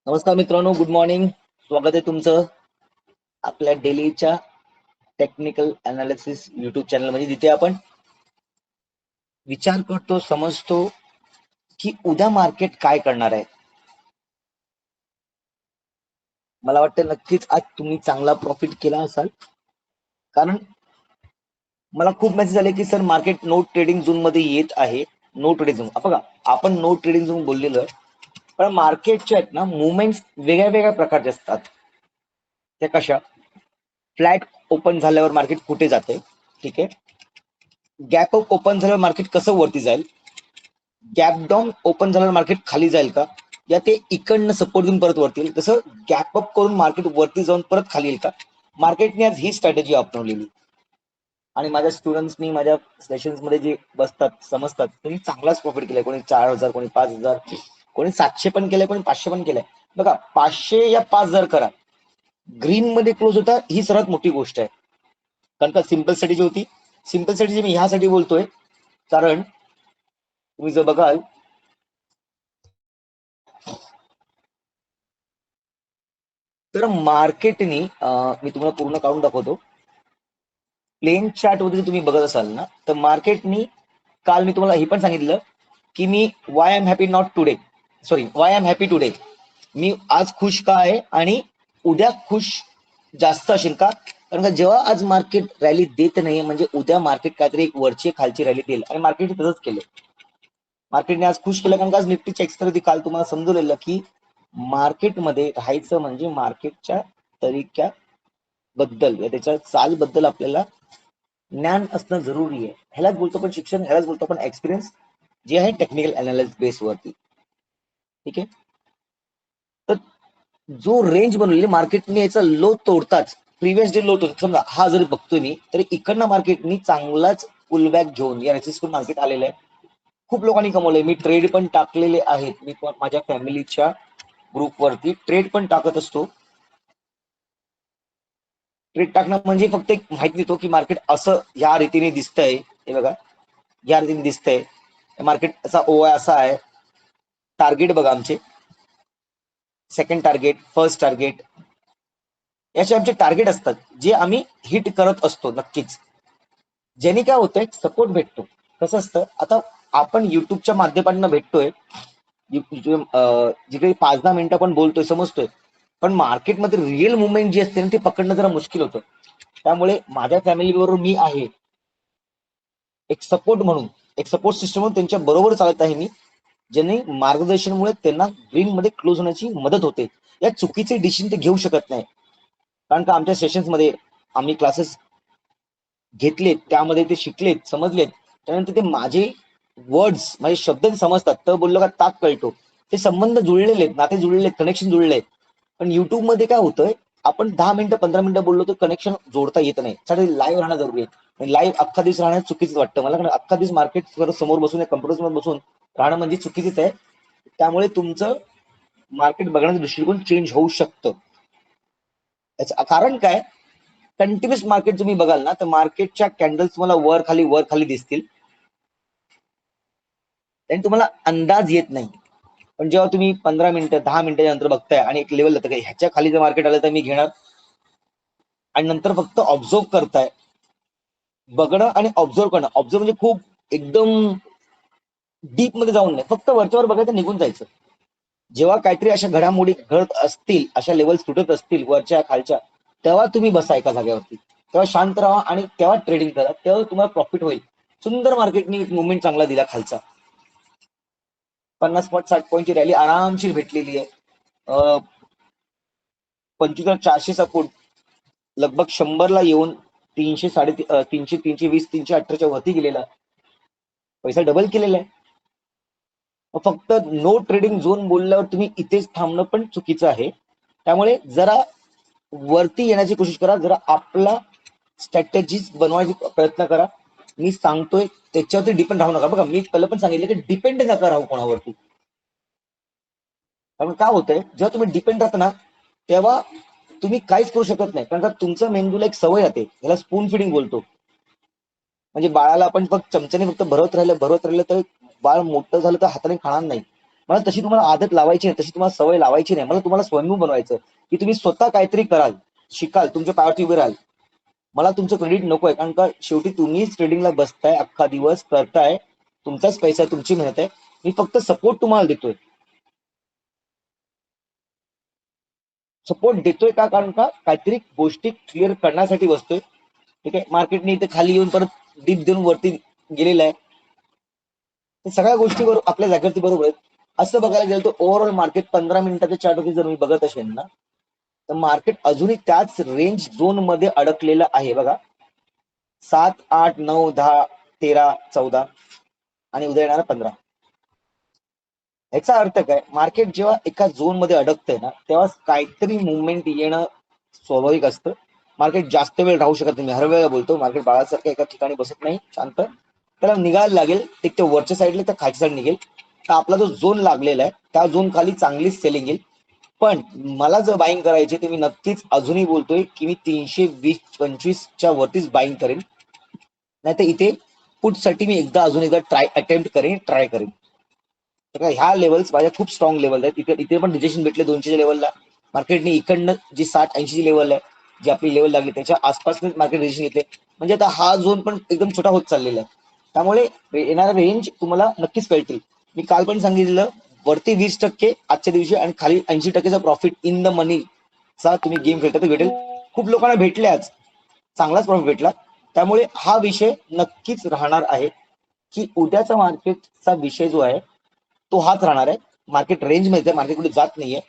नमस्कार मित्रांनो, good morning. स्वागत आहे तुमचं आपल्या डेलीच्या टेक्निकल अनालिसिस युट्यूब चॅनल मध्ये, जिथे आपण विचार करतो, समजतो की उद्या मार्केट काय करणार आहे. मला वाटतं नक्कीच आज तुम्ही चांगला प्रॉफिट केला असाल, कारण मला खूप मेसेज आले की sir market no trading zone मध्ये येत आहे. नो ट्रेडिंग झोन बघा, आपण नो ट्रेडिंग झोन बोललेलं, पण मार्केटचे आहेत ना मुवमेंट्स वेगळ्या वेगळ्या प्रकारचे असतात. त्या कशा? फ्लॅट ओपन झाल्यावर मार्केट कुठे जाते, ठीक आहे. गॅप अप ओपन झाल्यावर मार्केट कसं वरती जाईल, गॅप डाऊन ओपन झाल्यावर मार्केट खाली जाईल का, या ते इकडनं सपोर्ट घेऊन परत वरती येईल, तसं गॅप अप करून मार्केट वरती जाऊन परत खाली येईल का. मार्केटने आज ही स्ट्रॅटेजी अपनावलेली, आणि माझ्या स्टुडंट्सनी माझ्या सेशन्स मध्ये जे बसतात समजतात, त्यांनी चांगलाच प्रॉफिट केलाय. कोणी 4,000, कोणी 5,000, कोणी 700 पण केलंय, कोणी 500 पण केलंय. बघा, 500 या 5,000 करा, ग्रीन मध्ये क्लोज होता, ही सर्वात मोठी गोष्ट आहे. कारण का सिंपल स्ट्रॅटेजी होती. सिंपल स्ट्रॅटेजी मी ह्यासाठी बोलतोय, कारण तुम्ही जर बघाल तर मार्केटनी मी तुम्हाला पूर्ण काढून दाखवतो. प्लेन चार्ट वगैरे तुम्ही बघत असाल ना, तर मार्केटनी काल मी तुम्हाला हे पण सांगितलं की मी why am happy not today, sorry why am happy today, मी आज खुश का आहे आणि उद्या खुश जास्त असेल का. कारण का जेव्हा आज मार्केट रॅली देत नाही, म्हणजे उद्या मार्केट काहीतरी एक वरची खालची रॅली देईल, आणि मार्केट तसंच केलं. मार्केटने आज खुश केलं, कारण का आज निफ्टीची एक्सपायरी काल तुम्हाला समजवलेलं की मार्केटमध्ये राहायचं म्हणजे मार्केटच्या तरीक्याबद्दल या त्याच्या चालबद्दल आपल्याला ज्ञान असणं जरुरी आहे. ह्यालाच बोलतो पण शिक्षण, ह्यालाच बोलतो पण एक्सपिरियन्स, जे आहे टेक्निकल अनालिसिस बेस वरती, ठीक आहे. तर जो रेंज बनवलेली मार्केटने, याचा लो तोडताच प्रिव्हियस डे लो तोड, समजा हा जरी बघतोय मी, तरी इकडनं मार्केटनी चांगलाच पुलबॅक घेऊन या रेसिस्टन्स मार्केट आलेलं आहे. खूप लोकांनी कमवलंय. मी ट्रेड पण टाकलेले आहेत, मी पण माझ्या फॅमिलीच्या ग्रुपवरती ट्रेड पण टाकत असतो. ट्रेड टाकणं म्हणजे फक्त एक माहिती देतो की मार्केट असं या रीतीने दिसतंय, हे बघा या रीतीने दिसतंय, मार्केट असा ओवाय असा आहे. टार्गेट बघा आमचे, सेकंड टार्गेट, फर्स्ट टार्गेट, याचे आमचे टार्गेट असतात, जे आम्ही हिट करत असतो नक्कीच. ज्याने काय होतंय, सपोर्ट भेटतो. कसं असतं, आता आपण युट्यूबच्या माध्यमातून भेटतोय, जिकडे 5-10 मिनिटं आपण बोलतोय, समजतोय, पण मार्केटमध्ये रिअल मुवमेंट जी असते ना, ती पकडणं जरा मुश्किल होतं. त्यामुळे माझ्या फॅमिली बरोबर मी आहे, एक सपोर्ट म्हणून, एक सपोर्ट सिस्टम म्हणून त्यांच्या बरोबर चालत आहे मी, ज्यांनी मार्गदर्शनमुळे त्यांना ग्रीन मध्ये क्लोज होण्याची मदत होते. या चुकीचे डिसिजन ते घेऊ शकत नाही, कारण का आमच्या सेशन्स मध्ये आम्ही क्लासेस घेतलेत, त्यामध्ये ते शिकलेत, समजलेत, त्यानंतर ते माझे वर्ड्स, माझे शब्द समजतात. तर बोललो का ताक कळतो, ते संबंध जुळलेले आहेत, नाते जुळलेले आहेत, कनेक्शन जुळले आहेत. पण युट्यूब मध्ये काय होतंय, आपण 10 मिनिटं 15 मिनिटं बोललो तर कनेक्शन जोडता येत नाही. त्यासाठी लाईव्ह राहणं जरुरी आहे. लाईव्ह अख्खा दिवस राहणं चुकीचं वाटतं मला, कारण अख्खा दिवस मार्केट समोर बसून, कम्प्युटर समोर बसून राहणं म्हणजे चुकीचंच आहे. त्यामुळे तुमचं मार्केट बघण्याचं दृष्टिकोन चेंज होऊ शकतं. याचं कारण काय, कंटिन्युअस मार्केट तुम्ही बघाल ना, तर मार्केटच्या कॅन्डल्स तुम्हाला वर खाली दिसतील, आणि तुम्हाला अंदाज येत नाही. पण जेव्हा तुम्ही 15 मिनिटं 10 मिनिटाच्या नंतर बघताय आणि एक लेवल जातं, ह्याच्या खाली जर मार्केट आलं तर मी घेणार, आणि नंतर फक्त ऑब्झर्व करताय, बघणं आणि ऑब्झर्व करणं. ऑब्झर्व म्हणजे खूप एकदम डीप मध्ये जाऊन नाही, फक्त वरच्यावर बघायचं, निघून जायचं. जेव्हा काहीतरी अशा घडामोडी घडत असतील, अशा लेवल सुटत असतील वरच्या खालच्या, तेव्हा तुम्ही बसा एका जागेवरती, तेव्हा शांत राहा आणि तेव्हा ट्रेडिंग करा, तेव्हा तुम्हाला प्रॉफिट होईल. सुंदर मार्केटने मुवमेंट चांगला दिला खालचा, 50 पॉईंट 60 पॉईंटची रॅली आरामशीर भेटलेली आहे. 25,400चा पुट लगभग 100ला येऊन 300, 350, 320, 318च्या वरती गेलेला, पैसा डबल केलेला आहे. फक्त नो ट्रेडिंग झोन बोलल्यावर तुम्ही इथेच थांबणं पण चुकीचं आहे. त्यामुळे जरा वरती येण्याची कोशिश करा, जरा आपला स्ट्रॅटेजीज बनवायचा प्रयत्न करा. मी सांगतोय त्याच्यावरती डिपेंड राहू नका. बघा, मी पहिलं पण सांगितलं की डिपेंड नका राहू कोणावरती. कारण काय होतंय, जेव्हा तुम्ही डिपेंड राहता ना, तेव्हा तुम्ही काहीच करू शकत नाही. कारण का तुमच्या मेंदूला एक सवय राहते, याला स्पून फिडिंग बोलतो. म्हणजे बाळाला आपण फक्त चमच्याने फक्त भरवत राहिलं तर बाळ मोठं झालं तर हाताने खाणार नाही. मला तशी तुम्हाला आदत लावायची नाही, तशी तुम्हाला सवय लावायची नाही. मला तुम्हाला स्वयंभू बनवायचं की तुम्ही स्वतः काहीतरी कराल, शिकाल, तुमच्या पायावरती उभे राहाल. मला तुमचं क्रेडिट नकोय, कारण का शेवटी तुम्हीच ट्रेडिंगला बसताय, अख्खा दिवस करताय, तुमचाच पैसा आहे, तुमची मेहनत आहे. मी फक्त सपोर्ट तुम्हाला देतोय. सपोर्ट देतोय का, कारण का काहीतरी गोष्टी क्लिअर करण्यासाठी बसतोय. ठीक आहे, मार्केटने इथे खाली येऊन परत डीप देऊन वरती गेलेलं आहे. सगळ्या गोष्टी बरोबर आपल्या जागेवरती बरोबर आहेत. असं बघायला गेलं तर ओव्हरऑल मार्केट 15 मिनिटाच्या चार्टवरती जर मी बघत असेल ना, तर मार्केट अजूनही त्याच रेंज झोन मध्ये अडकलेलं आहे. बघा 7, 8, 9, 10, 13, 14 आणि उद्या येणारा 15. याचा अर्थ काय, मार्केट जेव्हा एका झोन मध्ये अडकतंय ना, तेव्हा काहीतरी मुवमेंट येणं स्वाभाविक असतं. मार्केट जास्त वेळ राहू शकत नाही. हर वेळेला बोलतो, मार्केट बाळासारखं एका ठिकाणी बसत नाही शांत. त्याला निघायला लागेल, एक ते वरच्या साईडला तर खालच्या साईड निघेल. तर आपला जो झोन लागलेला आहे त्या झोन खाली चांगलीच सेलिंग येईल. पण मला जर बाईंग करायची तर मी नक्कीच अजूनही बोलतोय की मी 320-25च्या वरतीच बाईंग करेन. नाहीतर इथे पुटसाठी मी अजून एकदा ट्राय करेन. तर ह्या लेवल्स माझ्या खूप स्ट्रॉंग लेवल आहेत. इथे पण रिजेक्शन भेटले 200च्या लेवलला. मार्केटने इकडनं जी 60-80ची लेवल आहे, जी आपली लेवल लागली त्याच्या आसपासच मार्केट रिजेक्शन घेतले. म्हणजे आता हा झोन पण एकदम छोटा होत चाललेला आहे. त्यामुळे येणारा रेंज तुम्हाला नक्कीच कळतील. मी काल पण सांगितलं, वरती 20% आजच्या दिवशी आणि खाली 80%चा प्रॉफिट इन द मनी चा तुम्ही गेम खेळता तर भेटेल. खूप लोकांना भेटले आज, चांगलाच प्रॉफिट भेटला. त्यामुळे हा विषय नक्कीच राहणार आहे की उद्याचा मार्केटचा विषय जो आहे तो हाच राहणार आहे. मार्केट रेंज मध्ये, मार्केट कुठे जात नाहीये.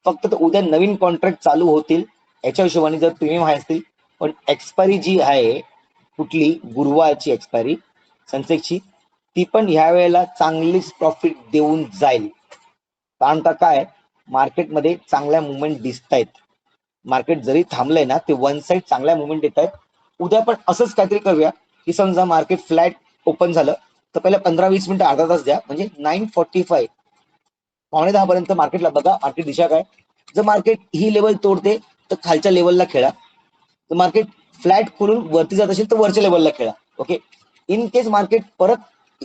फक्त उद्या नवीन कॉन्ट्रॅक्ट चालू होतील याच्या हिशोबाने जर प्रीमियम हाय असतील. पण एक्सपायरी जी आहे कुठली गुरुवारची एक्सपायरी सेन्सेक्सची, ती पण ह्या वेळेला चांगलीच प्रॉफिट देऊन जाईल. कारण का काय, मार्केटमध्ये चांगल्या मुवमेंट दिसत आहेत. मार्केट जरी थांबलंय ना, ते वन साईड चांगल्या मुवमेंट येत आहेत. उद्या पण असंच काहीतरी करूया की समजा मार्केट फ्लॅट ओपन झालं तर पहिल्या 15-20 मिनिटं अर्धा तास द्या, म्हणजे 9:45 9:45 पर्यंत मार्केटला बघा, मार्केट दिशा काय. जर मार्केट ही लेवल तोडते तर खालच्या लेवलला खेळा. तर मार्केट फ्लॅट खोलून वरती जात असेल तर वरच्या लेवलला खेळा. ओके, इन केस मार्केट परत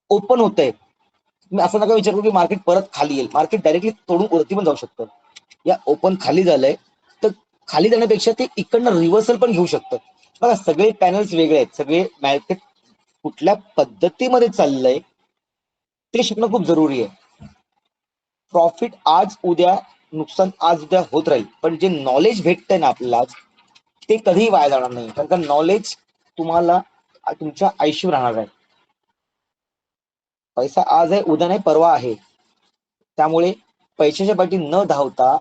ओपन होत आहे, तुम्ही असं नका विचार करू की मार्केट परत खाली येईल. मार्केट डायरेक्टली तोडून वरती पण जाऊ शकतं. या ओपन खाली झालंय तर खाली जाण्यापेक्षा ते इकडनं रिव्हर्सल पण घेऊ शकतं. बघा सगळे पॅनल्स वेगळे आहेत, सगळे मार्केट कुठल्या पद्धतीमध्ये चाललंय ते शिकणं खूप जरुरी आहे. प्रॉफिट आज उद्या, नुकसान आज उद्या होत राहील, पण जे नॉलेज भेटतंय ना आपल्याला आज, ते कधीही वाया जाणार नाही. कारण का नॉलेज तुम्हाला तुमच्या आयुष्य राहणार आहे. पैसा आज आहे, उद्या नाही, परवा आहे. त्यामुळे पैशाच्या पाठी न धावता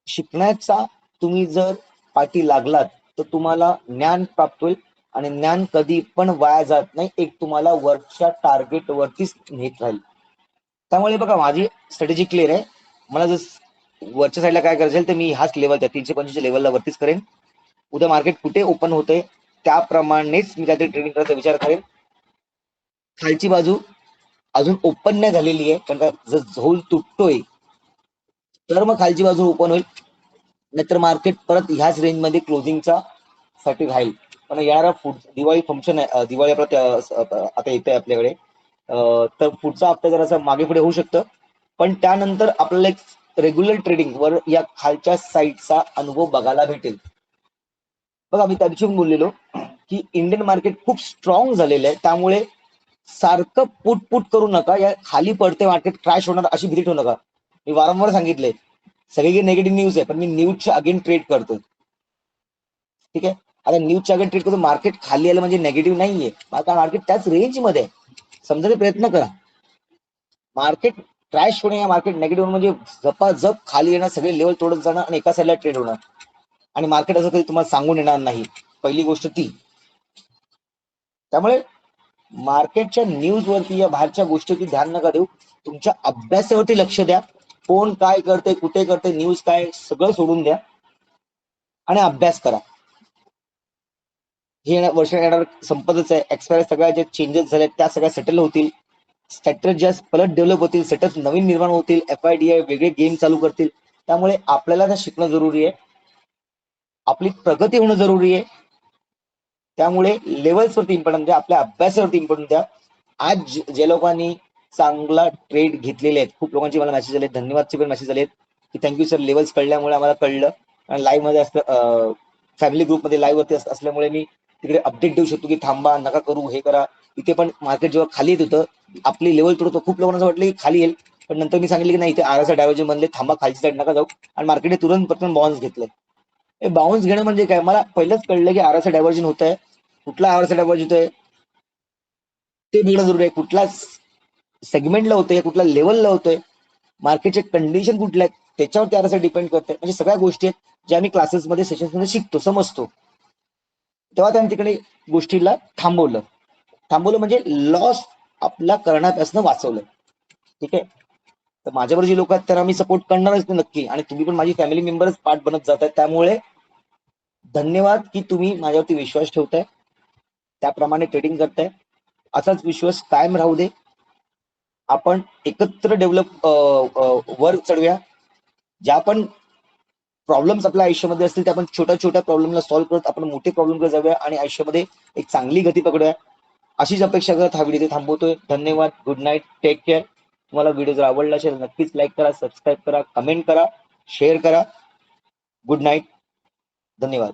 शिकण्याचा तुम्ही जर पाठी लागलात तर तुम्हाला ज्ञान प्राप्त होईल. आणि ज्ञान कधी पण वाया जात नाही, एक तुम्हाला वरच्या टार्गेट वरतीच नेत राहील. त्यामुळे बघा माझी स्ट्रॅटेजी क्लिअर आहे. मला जर वरच्या साईडला काय करायचं तर मी हाच लेवल त्या 325 लेवलला वरतीच करेन. उद्या मार्केट कुठे ओपन होतंय त्याप्रमाणेच मी काहीतरी ट्रेडिंग करायचा विचार करेन. खालची बाजू अजून ओपन नाही झालेली आहे, कारण का जर झोल तुटतोय तर मग खालची बाजू ओपन होईल. नाहीतर मार्केट परत ह्याच रेंजमध्ये क्लोजिंगचा साठी राहील. पण येणारा दिवाळी फंक्शन आहे, दिवाळी आपला आता येते आपल्याकडे, तर पुढचा हप्ता जरासा मागे पुढे होऊ शकतं. पण त्यानंतर आपल्याला एक रेग्युलर ट्रेडिंग वर या खालच्या साईडचा अनुभव बघायला भेटेल. बघा मी त्या दिवशी पण बोललेलो की इंडियन मार्केट खूप स्ट्रॉंग झालेलं आहे. त्यामुळे सारखं पुट करू नका. या खाली पडते मार्केट क्रॅश होणार अशी भीती ठेवू नका. मी वारंवार सांगितलंय, सगळी नेगेटिव्ह न्यूज आहे पण मी न्यूजच्या अगेन ट्रेड करतो. ठीक आहे, आता न्यूजच्या अगेन ट्रेड करतो. मार्केट खाली आलं म्हणजे नेगेटिव्ह नाहीये, आता मार्केट त्याच रेंज मध्ये आहे. समजायचा प्रयत्न करा. मार्केट क्रॅश होणे या मार्केट नेगेटिव्ह म्हणजे झपाझप खाली येणार, सगळे लेवल तोडत जाणार आणि एका साईडला ट्रेड होणार. आणि मार्केट असं कधी तुम्हाला सांगून येणार नाही, पहिली गोष्ट ती. त्यामुळे मार्केटच्या न्यूज वरती या बाहेरच्या गोष्टीवरती ध्यान नका देऊ. तुमच्या अभ्यासावरती लक्ष द्या. कोण काय करते, कुठे करते, न्यूज काय, सगळं सोडून द्या आणि अभ्यास करा. हे वर्ष येणार संपतच आहे. एक्सपायर सगळ्या ज्या चेंजेस झाल्या त्या सगळ्या सेटल होतील. स्ट्रॅटेजी परत डेव्हलप होतील, सेटअप नवीन निर्माण होतील, FIDI वेगळे गेम चालू करतील. त्यामुळे आपल्याला ना शिकणं जरुरी आहे, आपली प्रगती होणं जरुरी आहे. त्यामुळे लेवल्सवरती इम्पॉर्टन्स द्या, आपल्या अभ्यासावरती इम्पॉर्टन्स द्या. आज ज्या लोकांनी चांगला ट्रेड घेतलेले आहेत. खूप लोकांचे मला मेसेज आले, धन्यवादचे पण मेसेज आलेत की थँक्यू सर, लेवल्स कळल्यामुळे आम्हाला कळलं आणि लाईव्ह मध्ये असतं, फॅमिली ग्रुपमध्ये लाईव्ह वरती असल्यामुळे मी तिकडे अपडेट देऊ शकतो की थांबा, नका करू, हे करा. इथे पण मार्केट जेव्हा खाली येत होतं, आपली लेवल तोडतो, खूप लोकांना असं वाटलं की खाली येईल, पण नंतर मी सांगितलं की नाही, इथे आरएसआय डायव्हर्जन बनले, थांबा, खालची साईड नका जाऊ, आणि मार्केटने तुरंत पटकन बाउन्स घेतलं. हे बाउन्स घेणं म्हणजे काय, मला पहिलंच कळलं की आरएसआय डायव्हर्जन होत आहे. कुठला आरएसआय डायव्हर्जन होतोय ते बघणं जरुरी आहे, कुठला सेगमेंटला होतोय, कुठल्या लेवलला होतोय, मार्केटचे कंडिशन कुठल्या आहेत त्याच्यावरती आरएसआय डिपेंड करते. म्हणजे सगळ्या गोष्टी आहेत ज्या आम्ही क्लासेसमध्ये, सेशन्समध्ये शिकतो, समजतो. तेव्हा त्यांनी तिकडे गोष्टीला थांबवलं म्हणजे लॉस आपला करण्यापासून वाचवलं. ठीक आहे. तर माझ्यावर जी लोक आहेत त्यांना मी सपोर्ट करणारच नक्की, आणि तुम्ही पण माझी फॅमिली मेंबरच पार्ट बनत जाताय. त्यामुळे धन्यवाद की तुम्ही माझ्यावरती विश्वास ठेवताय, त्याप्रमाणे ट्रेडिंग करताय. असाच विश्वास कायम राहू दे. आपण एकत्र डेव्हलप वर चढूया. ज्या पण प्रॉब्लेम्स आपल्या आयुष्यामध्ये असतील, त्या आपण छोट्या छोट्या प्रॉब्लेमला सॉल्व्ह करत आपण मोठे प्रॉब्लेमकडे जाऊया आणि आयुष्यामध्ये एक चांगली गती पकडूया. अशीच अपेक्षा करत हा व्हिडिओ थांबवतोय. धन्यवाद. Good night. Take care. तुम्हाला व्हिडिओ जर आवडला असेल नक्कीच लाईक करा, सबस्क्राईब करा, कमेंट करा, शेअर करा. Good night. धन्यवाद.